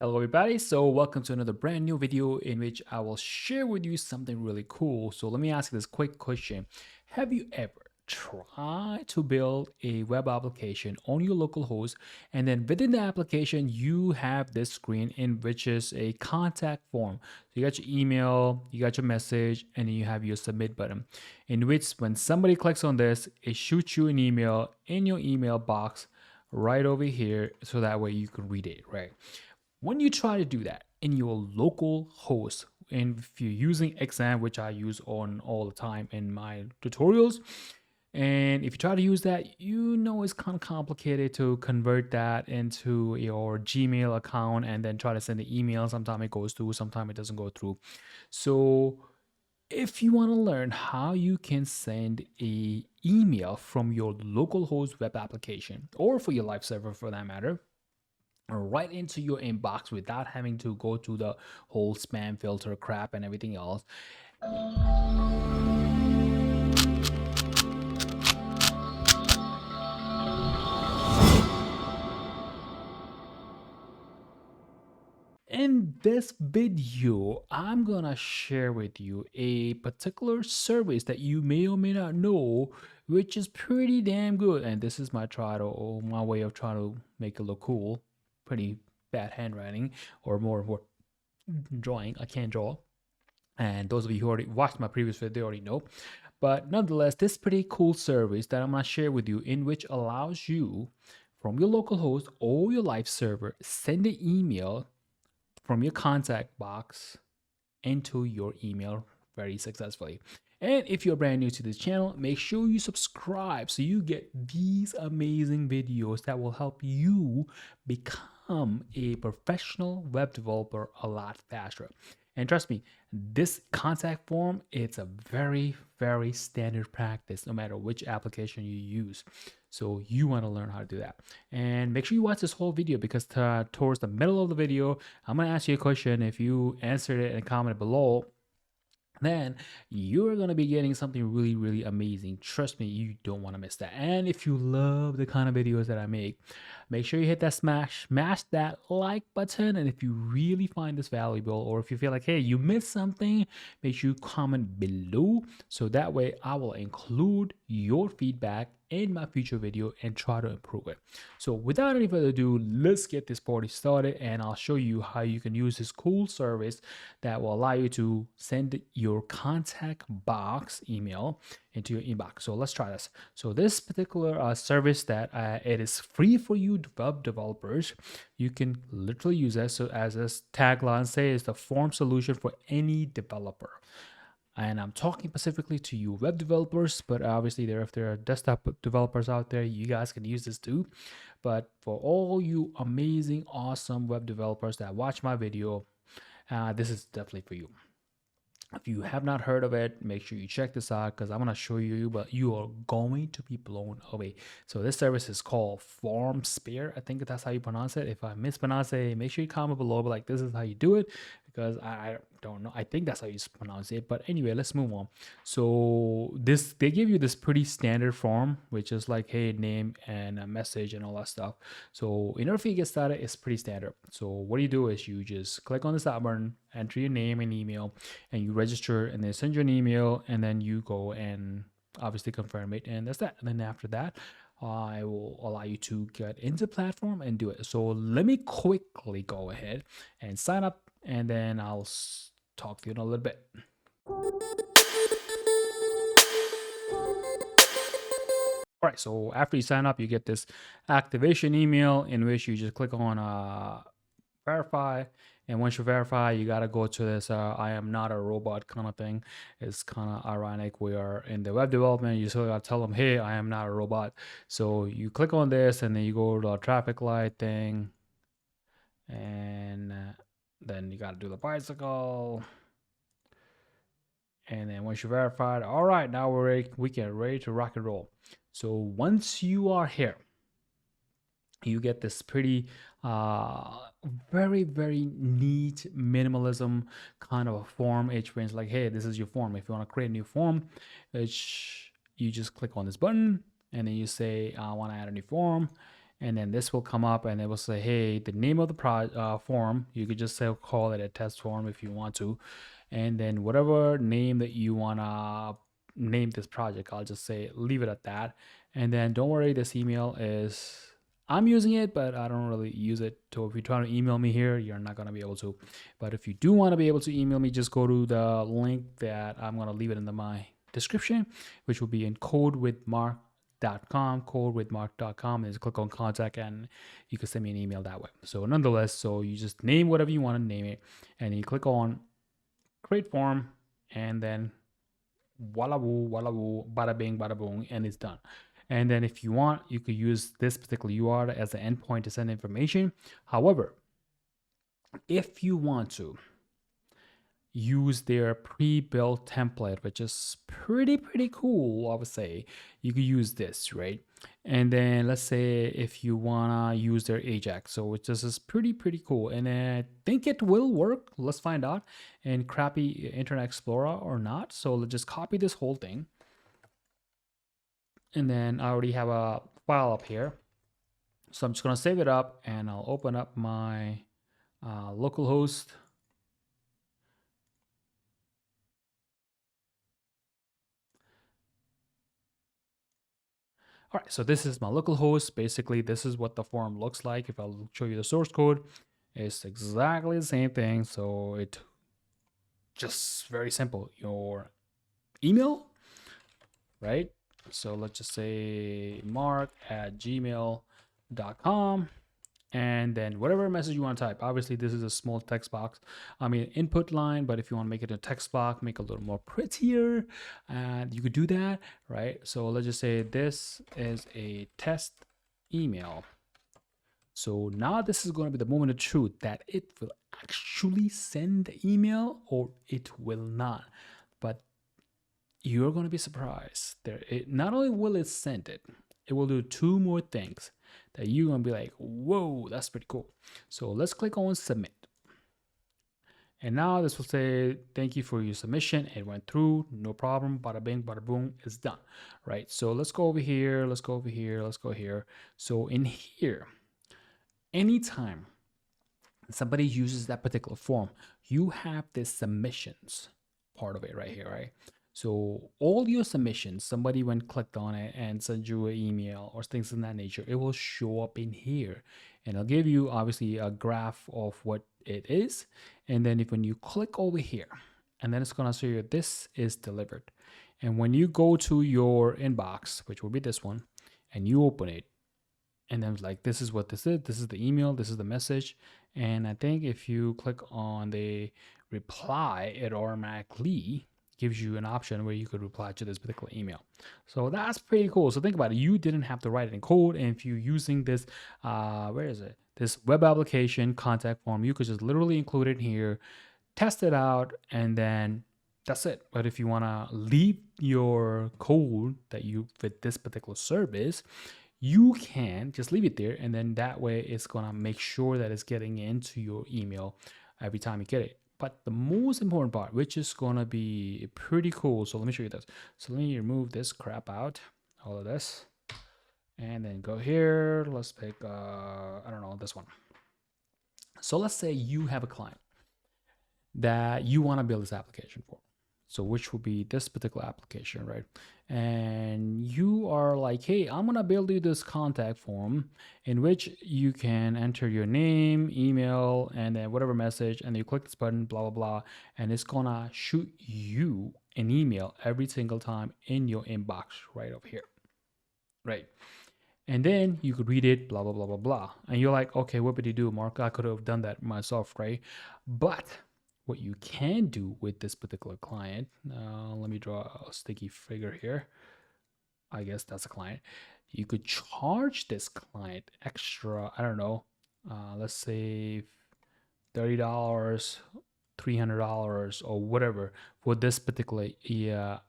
Hello everybody, so welcome to another brand new video in which I will share with you something really cool. So let me ask you this quick question. Have you ever tried to build a web application on your local host, and then within the application you have this screen in which is a contact form? So you got your email, you got your message, and then you have your submit button, in which when somebody clicks on this, it shoots you an email in your email box right over here, so that way you can read it, right? When you try to do that in your local host, and if you're using XAMPP, which I use on all the time in my tutorials, and if you try to use that, you know it's kind of complicated to convert that into your Gmail account and then try to send the email. Sometimes it goes through, sometimes it doesn't go through. So if you want to learn how you can send a email from your local host web application or for your live server for that matter, right into your inbox without having to go to the whole spam filter crap and everything else. In this video, I'm gonna share with you a particular service that you may or may not know, which is pretty damn good. And this is my way of trying to make it look cool. Pretty bad handwriting, or more drawing. I can't draw. And those of you who already watched my previous video, they already know. But nonetheless, this pretty cool service that I'm gonna share with you, in which allows you from your local host or your live server send an email from your contact box into your email very successfully. And if you're brand new to this channel, make sure you subscribe so you get these amazing videos that will help you become a professional web developer a lot faster. And trust me, this contact form, it's a very standard practice no matter which application you use. So you want to learn how to do that. And make sure you watch this whole video, because towards the middle of the video, I'm going to ask you a question. If you answered it and comment below, then you're going to be getting something really amazing. Trust me, you don't want to miss that. And if you love the kind of videos that I make sure you hit that smash that like button. And if you really find this valuable, or if you feel like, hey, you missed something, make sure you comment below, so that way I will include your feedback in my future video and try to improve it. So without any further ado, let's get this party started, and I'll show you how you can use this cool service that will allow you to send your contact box email into your inbox. So let's try this. So this particular service that it is free for you web developers. You can literally use that. So as this tagline says, the form solution for any developer. And I'm talking specifically to you web developers, but obviously if there are desktop developers out there, you guys can use this too. But for all you amazing, awesome web developers that watch my video, this is definitely for you. If you have not heard of it, make sure you check this out, because I'm going to show you, but you are going to be blown away. So this service is called FormSphere. I think that's how you pronounce it. If I mispronounce it, make sure you comment below, but like, this is how you do it, because I don't know. I think that's how you pronounce it. But anyway, let's move on. So they give you this pretty standard form, which is like, hey, name and a message and all that stuff. So in order for you to get started, it's pretty standard. So what you do is you just click on the start button, enter your name and email, and you register, and they send you an email, and then you go and obviously confirm it, and that's that. And then after that, I will allow you to get into the platform and do it. So let me quickly go ahead and sign up, and then I'll talk to you in a little bit. All right, so after you sign up, you get this activation email in which you just click on verify. And once you verify, you got to go to this I am not a robot kind of thing. It's kind of ironic. We are in the web development. You still got to tell them, hey, I am not a robot. So you click on this, and then you go to the traffic light thing. And then you got to do the bicycle. And then once you verified, all right, now we get ready to rock and roll. So once you are here, you get this pretty very neat minimalism kind of a form. It means like, hey, this is your form. If you want to create a new form, you just click on this button, and then you say, I want to add a new form, And then this will come up and it will say, hey, the name of the form, you could just say, call it a test form if you want to. And then whatever name that you want to name this project, I'll just say, leave it at that. And then don't worry, this email is, I'm using it, but I don't really use it. So if you're trying to email me here, you're not going to be able to. But if you do want to be able to email me, just go to the link that I'm going to leave it in my description, which will be in codewithmark.com, and just click on contact and you can send me an email that way. So nonetheless, so you just name whatever you want to name it and you click on create form, and then voila woo, bada bing, bada boom, and it's done. And then if you want, you could use this particular URL as an endpoint to send information. However, if you want to use their pre-built template, which is pretty cool, I would say, you could use this, right? And then let's say if you wanna use their Ajax, so this is pretty cool, and I think it will work. Let's find out in crappy Internet Explorer or not. So let's just copy this whole thing, and then I already have a file up here, so I'm just gonna save it up and I'll open up my localhost. All right, so this is my local host. Basically, this is what the form looks like. If I'll show you the source code, it's exactly the same thing. So it just very simple. Your email, right? So let's just say mark@gmail.com. And then whatever message you want to type. Obviously, this is a small text box. I mean, input line, but if you want to make it a text box, make it a little more prettier, and you could do that, right? So let's just say this is a test email. So now this is going to be the moment of truth that it will actually send the email or it will not. But you're going to be surprised. Not only will it send it, it will do two more things that you're going to be like, whoa, that's pretty cool. So let's click on submit. And now this will say, thank you for your submission. It went through, no problem. Bada bing, bada boom, it's done, right? So let's go over here. Let's go over here. Let's go here. So in here, anytime somebody uses that particular form, you have this submissions part of it right here, right? So all your submissions, somebody went clicked on it and sent you an email or things in that nature, it will show up in here. And I'll give you obviously a graph of what it is. And then when you click over here, and then it's gonna show you this is delivered. And when you go to your inbox, which will be this one, and you open it, and then it's like, this is what this is the email, this is the message. And I think if you click on the reply, it automatically gives you an option where you could reply to this particular email. So that's pretty cool. So think about it. You didn't have to write it in code. And if you're using this, where is it? This web application contact form, you could just literally include it here, test it out, and then that's it. But if you want to leave your code that you fit this particular service, you can just leave it there, and then that way it's gonna make sure that it's getting into your email every time you get it. But the most important part, which is gonna be pretty cool, so let me show you this. So let me remove this crap out, all of this, and then go here. Let's pick I don't know, this one. So let's say you have a client that you want to build this application for, so which will be this particular application, right? And you are like, hey, I'm gonna build you this contact form in which you can enter your name, email, and then whatever message, and you click this button, blah blah blah, and it's gonna shoot you an email every single time in your inbox right over here, right? And then you could read it, blah blah blah blah blah, and you're like, okay, what would you do, Mark? I could have done that myself, right? But what you can do with this particular client, let me draw a sticky figure here. I guess that's a client. You could charge this client extra, I don't know, let's say $30, $300, or whatever for this particular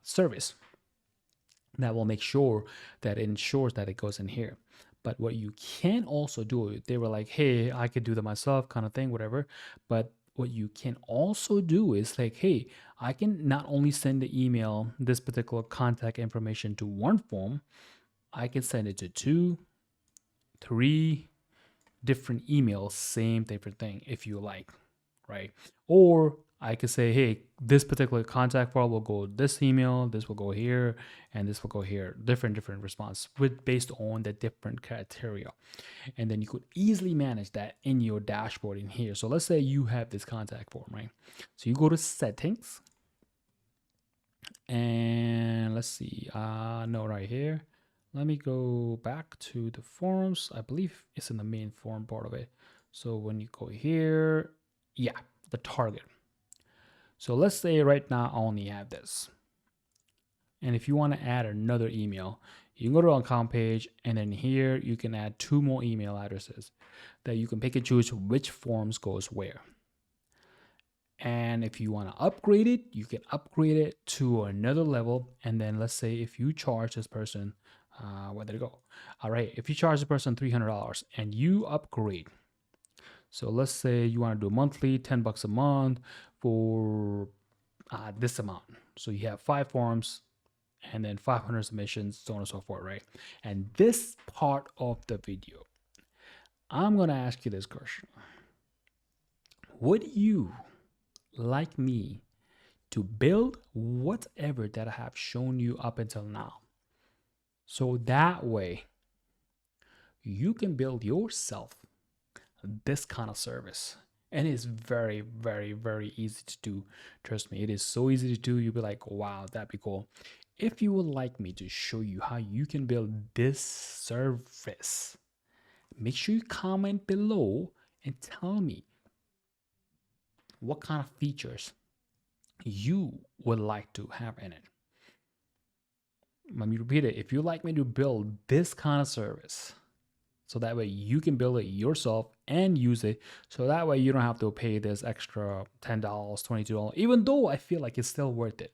service. That will make sure that it ensures that it goes in here. But what you can also do, they were like, hey, I could do that myself kind of thing, whatever. But what you can also do is like, hey, I can not only send the email, this particular contact information to one form, I can send it to 2, 3 different emails, same different thing if you like, right? Or I could say, hey, this particular contact form will go this email, this will go here, and this will go here. Different response with based on the different criteria. And then you could easily manage that in your dashboard in here. So let's say you have this contact form, right? So you go to settings, and let's see, no, right here. Let me go back to the forms. I believe it's in the main form part of it. So when you go here, yeah, the target. So let's say right now I only have this. And if you want to add another email, you can go to the account page, and then here you can add 2 more email addresses that you can pick and choose which forms goes where. And if you want to upgrade it, you can upgrade it to another level. And then let's say if you charge this person, where did it go? All right, if you charge the person $300 and you upgrade, so let's say you want to do monthly, $10 a month for this amount. So you have 5 forms and then 500 submissions, so on and so forth, right? And this part of the video, I'm going to ask you this question. Would you like me to build whatever that I have shown you up until now? So that way you can build yourself this kind of service. And it's very, very, very easy to do. Trust me, it is so easy to do. You'll be like, wow, that'd be cool. If you would like me to show you how you can build this service, make sure you comment below and tell me what kind of features you would like to have in it. Let me repeat it. If you'd like me to build this kind of service, so that way you can build it yourself and use it, so that way you don't have to pay this extra $10, $22, even though I feel like it's still worth it.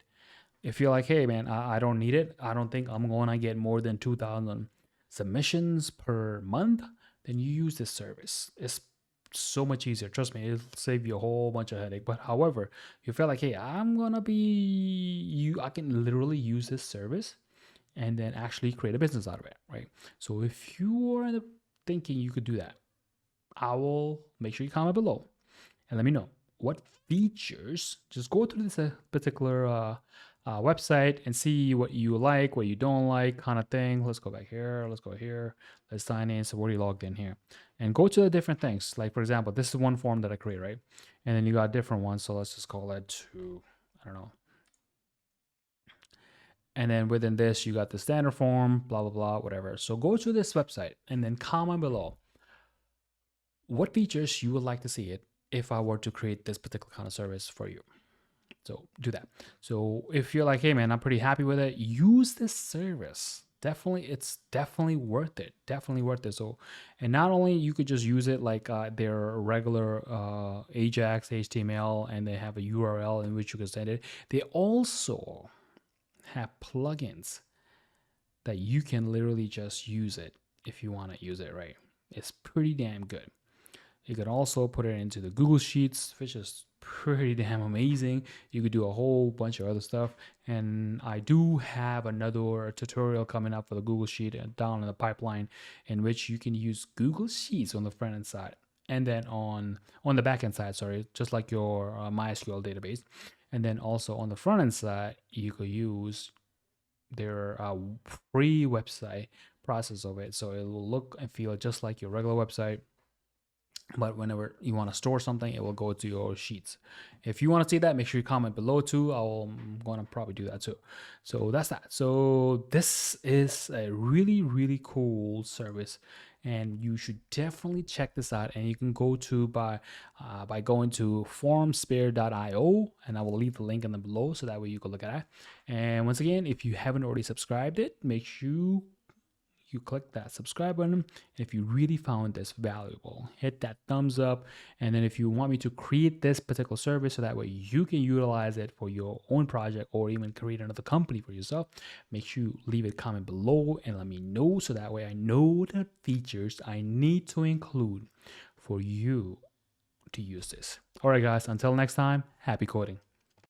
If you're like, hey man, I don't need it, I don't think I'm going to get more than 2,000 submissions per month, then you use this service. It's so much easier. Trust me, it'll save you a whole bunch of headache. But however, you feel like, hey, I can literally use this service and then actually create a business out of it, right? So if you are thinking you could do that, I will make sure you comment below and let me know what features. Just go to this particular website and see what you like, what you don't like, kind of thing. Let's go back here. Let's go here. Let's sign in. So we're already logged in here, and go to the different things. Like for example, this is one form that I create, right? And then you got different ones. So let's just call it to, I don't know. And then within this, you got the standard form, blah, blah, blah, whatever. So go to this website and then comment below what features you would like to see it if I were to create this particular kind of service for you. So do that. So if you're like, hey man, I'm pretty happy with it, use this service. Definitely, it's definitely worth it. Definitely worth it. So, and not only you could just use it like their regular Ajax HTML, and they have a URL in which you can send it. They also have plugins that you can literally just use it if you want to use it, right? It's pretty damn good. You can also put it into the Google Sheets, which is pretty damn amazing. You could do a whole bunch of other stuff. And I do have another tutorial coming up for the Google Sheet down in the pipeline, in which you can use Google Sheets on the front end side. And then on the back end side, sorry, just like your MySQL database. And then also on the front end side, you could use their free website process of it. So it will look and feel just like your regular website. But whenever you want to store something, it will go to your sheets. If you want to see that, make sure you comment below too. I'm going to probably do that too. So that's that. So this is a really, really cool service, and you should definitely check this out. And you can go to by going to formspare.io, and I will leave the link in the below so that way you can look at it. And once again, if you haven't already subscribed it, make sure you click that subscribe button. And if you really found this valuable, hit that thumbs up. And then if you want me to create this particular service so that way you can utilize it for your own project or even create another company for yourself, make sure you leave a comment below and let me know so that way I know the features I need to include for you to use this. All right, guys, until next time, happy coding.